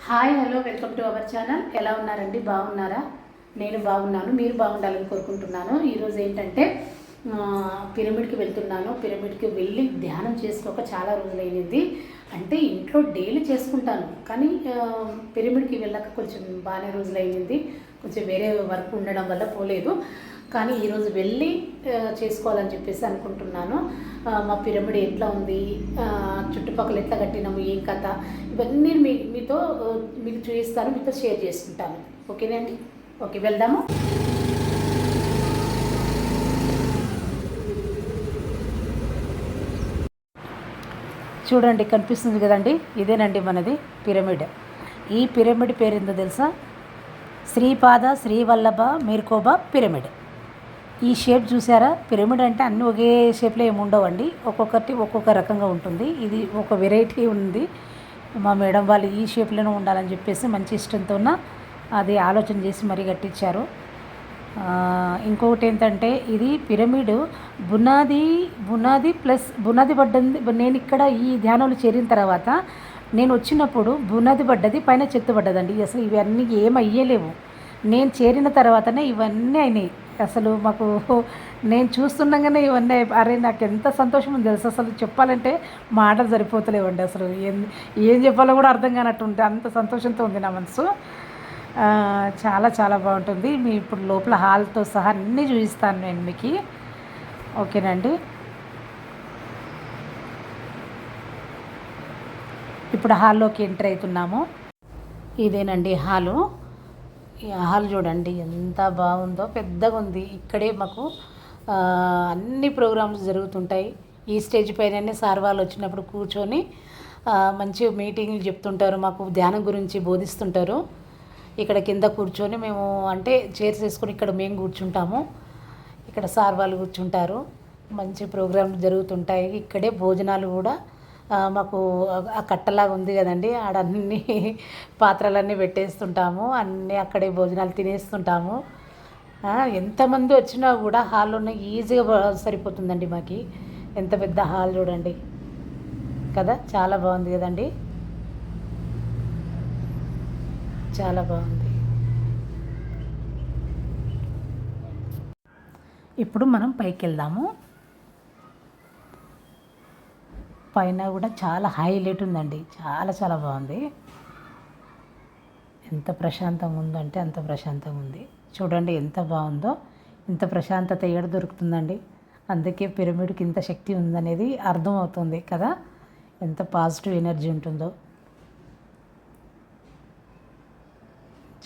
Hi hello welcome to our channel. ఎలా ఉన్నారండి? బాగున్నారా? నేను బాగున్నాను. మీరు బాగుండాలని కోరుకుంటున్నాను. ఈరోజు ఏంటంటే పిరమిడ్కి వెళ్తున్నాను. పిరమిడ్కి వెళ్ళి ధ్యానం చేసుకోక చాలా రోజులైంది. అంటే ఇంట్లో డైలీ చేసుకుంటాను, కానీ పిరమిడ్కి వెళ్ళాక కొంచెం బాగానే రోజులైంది. కొంచెం వేరే వర్క్ ఉండడం వల్ల పోలేదు. కానీ ఈరోజు వెళ్ళి చేసుకోవాలని చెప్పేసి అనుకుంటున్నాను. మా పిరమిడ్ ఎట్లా ఉంది, చుట్టుపక్కల ఎట్లా కట్టినాము, ఏం కథ, ఇవన్నీ మీతో మీకు చూపిస్తాను, మీతో షేర్ చేసుకుంటాను. ఓకేనండి? ఓకే, వెళ్దాము. చూడండి, కనిపిస్తుంది కదండి, ఇదేనండి మనది పిరమిడ్. ఈ పిరమిడ్ పేరు ఏందో తెలుసా? శ్రీపాద శ్రీవల్లభ మీర్కోబా పిరమిడ్. ఈ షేప్ చూసారా? పిరమిడ్ అంటే అన్నీ ఒకే షేప్లో ఏమి ఉండవండి, ఒక్కొక్కటి ఒక్కొక్క రకంగా ఉంటుంది. ఇది ఒక వెరైటీ ఉంది. మా మేడం వాళ్ళు ఈ షేప్లోనే ఉండాలని చెప్పేసి మంచి ఇష్టంతో అది ఆలోచన చేసి మరీ కట్టించారు. ఇంకొకటి ఏంటంటే, ఇది పిరమిడ్ బునాది ప్లస్ బునాది పడ్డది. నేను ఇక్కడ ఈ ధ్యానంలో చేరిన తర్వాత నేను వచ్చినప్పుడు బునాది పడ్డది, పైన చెత్త పడ్డదండి. అసలు ఇవన్నీ ఏమయ్యలేవు. నేను చేరిన తర్వాతనే ఇవన్నీ అయినాయి. అసలు మాకు నేను చూస్తుండగానే ఇవన్నీ అరే నాకు ఎంత సంతోషం ఉంది తెలుసు. అసలు చెప్పాలంటే మాటలు సరిపోతలేవండి. అసలు ఏం చెప్పాలో కూడా అర్థం కానట్టుంటే అంత సంతోషంతో ఉంది నా మనసు. చాలా చాలా బాగుంటుంది. మీ ఇప్పుడు లోపల హాల్తో సహా అన్నీ చూపిస్తాను నేను మీకు. ఓకేనండి? ఇప్పుడు హాల్లోకి ఎంటర్ అవుతున్నాము. ఇదేనండి హాలు. ఈ హాల్ చూడండి ఎంత బాగుందో, పెద్దగా ఉంది. ఇక్కడే మాకు అన్ని ప్రోగ్రామ్స్ జరుగుతుంటాయి. ఈ స్టేజ్ పైననే సార్ వాళ్ళు వచ్చినప్పుడు కూర్చొని మంచి మీటింగ్లు చెప్తుంటారు, మాకు ధ్యానం గురించి బోధిస్తుంటారు. ఇక్కడ కింద కూర్చొని మేము అంటే చైర్స్ వేసుకొని ఇక్కడ మేము కూర్చుంటాము, ఇక్కడ సార్ వాళ్ళు కూర్చుంటారు. మంచి ప్రోగ్రామ్లు జరుగుతుంటాయి. ఇక్కడే భోజనాలు కూడా మాకు ఆ కట్టలాగా ఉంది కదండి, ఆడ అన్ని పాత్రలన్నీ పెట్టేస్తుంటాము, అన్నీ అక్కడే భోజనాలు తినేస్తుంటాము. ఎంతమంది వచ్చినా కూడా హాల్లోనే ఈజీగా సరిపోతుందండి మాకు. ఎంత పెద్ద హాల్ చూడండి కదా, చాలా బాగుంది కదండి, చాలా బాగుంది. ఇప్పుడు మనం పైకి వెళ్దాము. పైన కూడా చాలా హైలైట్ ఉందండి, చాలా చాలా బాగుంది. ఎంత ప్రశాంతంగా ఉందంటే అంత ప్రశాంతంగా ఉంది. చూడండి ఎంత బాగుందో. ఇంత ప్రశాంతత ఏడ దొరుకుతుందండి. అందుకే పిరమిడ్కి ఇంత శక్తి ఉందనేది అర్థమవుతుంది కదా, ఎంత పాజిటివ్ ఎనర్జీ ఉంటుందో.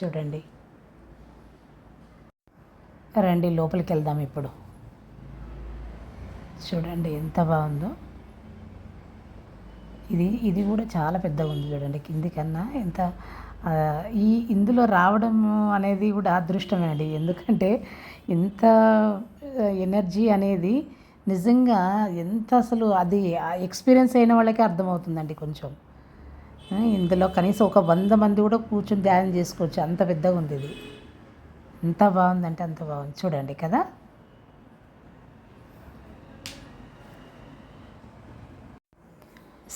చూడండి, రండి లోపలికి వెళ్దాం ఇప్పుడు. చూడండి ఎంత బాగుందో. ఇది కూడా చాలా పెద్దగా ఉంది చూడండి, కింది కన్నా ఎంత ఇందులో రావడం అనేది కూడా అదృష్టమే అండి. ఎందుకంటే ఇంత ఎనర్జీ అనేది నిజంగా ఎంత అసలు అది ఎక్స్పీరియన్స్ అయిన వాళ్ళకే అర్థమవుతుందండి. కొంచెం ఇందులో కనీసం ఒక 100 మంది కూడా కూర్చొని ధ్యానం చేసుకోవచ్చు, అంత పెద్దగా ఉంది ఇది. ఎంత బాగుందంటే అంత బాగుంది. చూడండి కదా.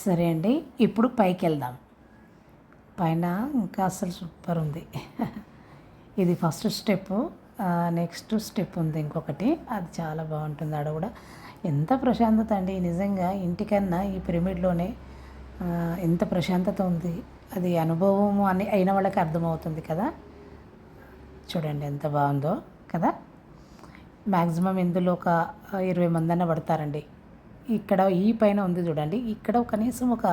సరే అండి, ఇప్పుడు పైకి వెళ్దాం. పైన ఇంకా అసలు సూపర్ ఉంది. ఇది ఫస్ట్ స్టెప్. నెక్స్ట్ స్టెప్ ఉంది ఇంకొకటి, అది చాలా బాగుంటుంది. ఆడ కూడా ఎంత ప్రశాంతత అండి, నిజంగా ఇంటికన్నా ఈ పిరమిడ్లోనే ఎంత ప్రశాంతత ఉంది. అది అనుభవం అయిన వాళ్ళకి అర్థమవుతుంది కదా. చూడండి ఎంత బాగుందో కదా. మ్యాక్సిమం ఇందులో ఒక 20 మంది అన్న పడతారండి. ఇక్కడ ఈ పైన ఉంది చూడండి, ఇక్కడ కనీసం ఒక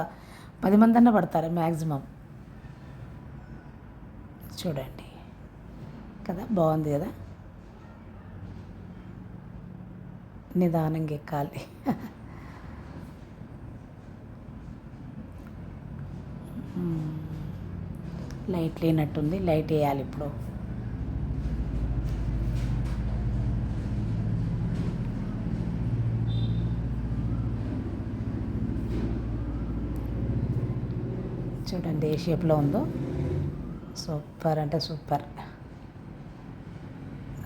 10 మంది అన్న పడతారు మ్యాక్సిమం. చూడండి కదా, బాగుంది కదా. నిదానంగా ఎక్కాలి. లైట్ లేనట్టుంది, లైట్ వేయాలి ఇప్పుడు. చూడండి ఏ షేప్లో ఉందో, సూపర్ అంటే సూపర్.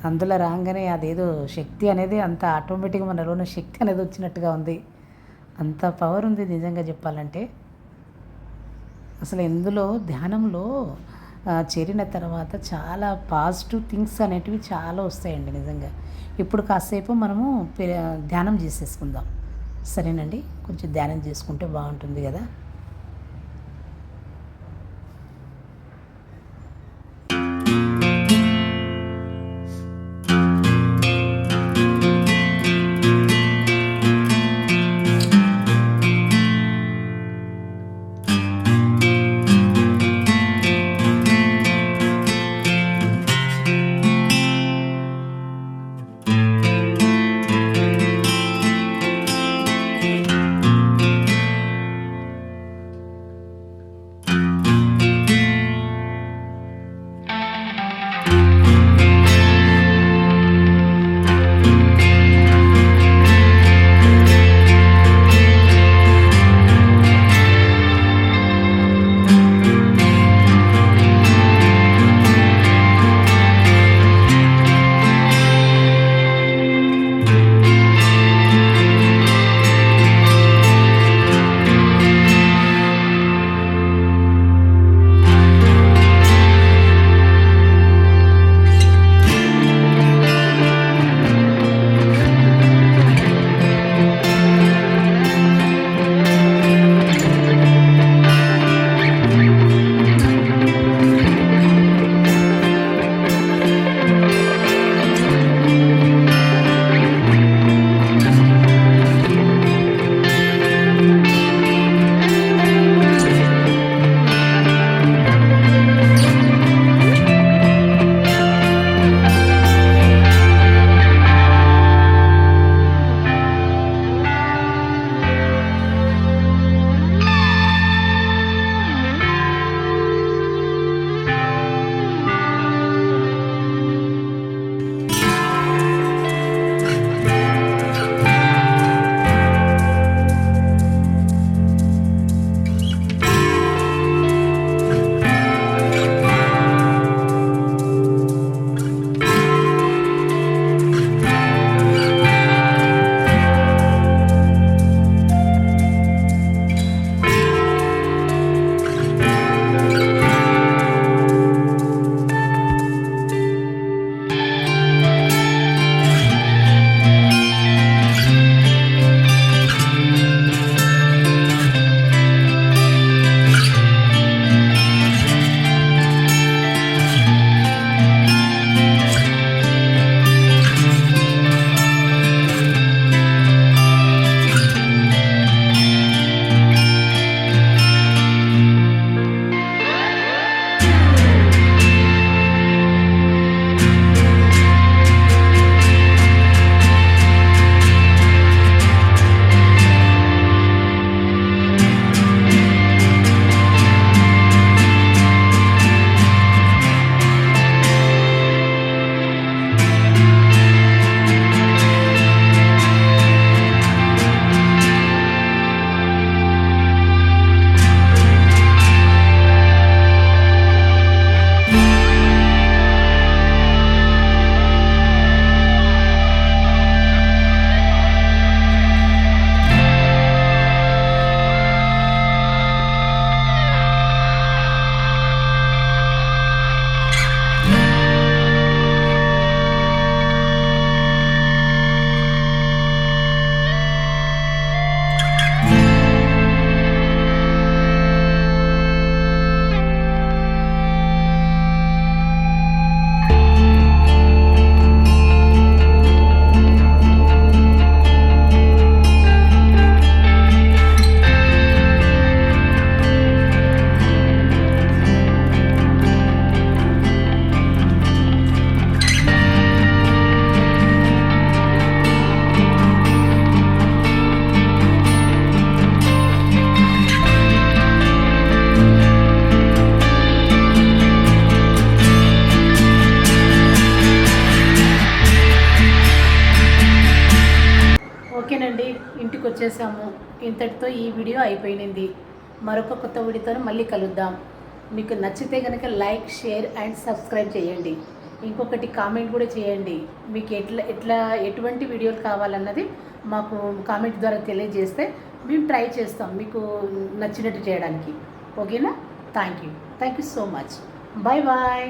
అందులో రాగానే అదేదో శక్తి అనేది అంత ఆటోమేటిక్గా మనలోని శక్తి అనేది వచ్చినట్టుగా ఉంది. అంత పవర్ ఉంది నిజంగా చెప్పాలంటే. అసలు ఇందులో ధ్యానంలో చేరిన తర్వాత చాలా పాజిటివ్ థింగ్స్ అనేటివి చాలా వస్తాయండి నిజంగా. ఇప్పుడు కాసేపు మనము ధ్యానం చేసేసుకుందాం, సరేనండి? కొంచెం ధ్యానం చేసుకుంటే బాగుంటుంది కదా. ఓకేనండి, ఇంటికి వచ్చేసాము. ఇంతటితో ఈ వీడియో అయిపోయింది. మరొక కొత్త వీడియోతో మళ్ళీ కలుద్దాం. మీకు నచ్చితే కనుక లైక్, షేర్ అండ్ సబ్స్క్రైబ్ చేయండి. ఇంకొకటి కామెంట్ కూడా చేయండి. మీకు ఎటువంటి వీడియోలు కావాలన్నది మాకు కామెంట్ ద్వారా తెలియజేస్తే మేము ట్రై చేస్తాం మీకు నచ్చినట్టు చేయడానికి. ఓకేనా? Thank you so much. Bye bye.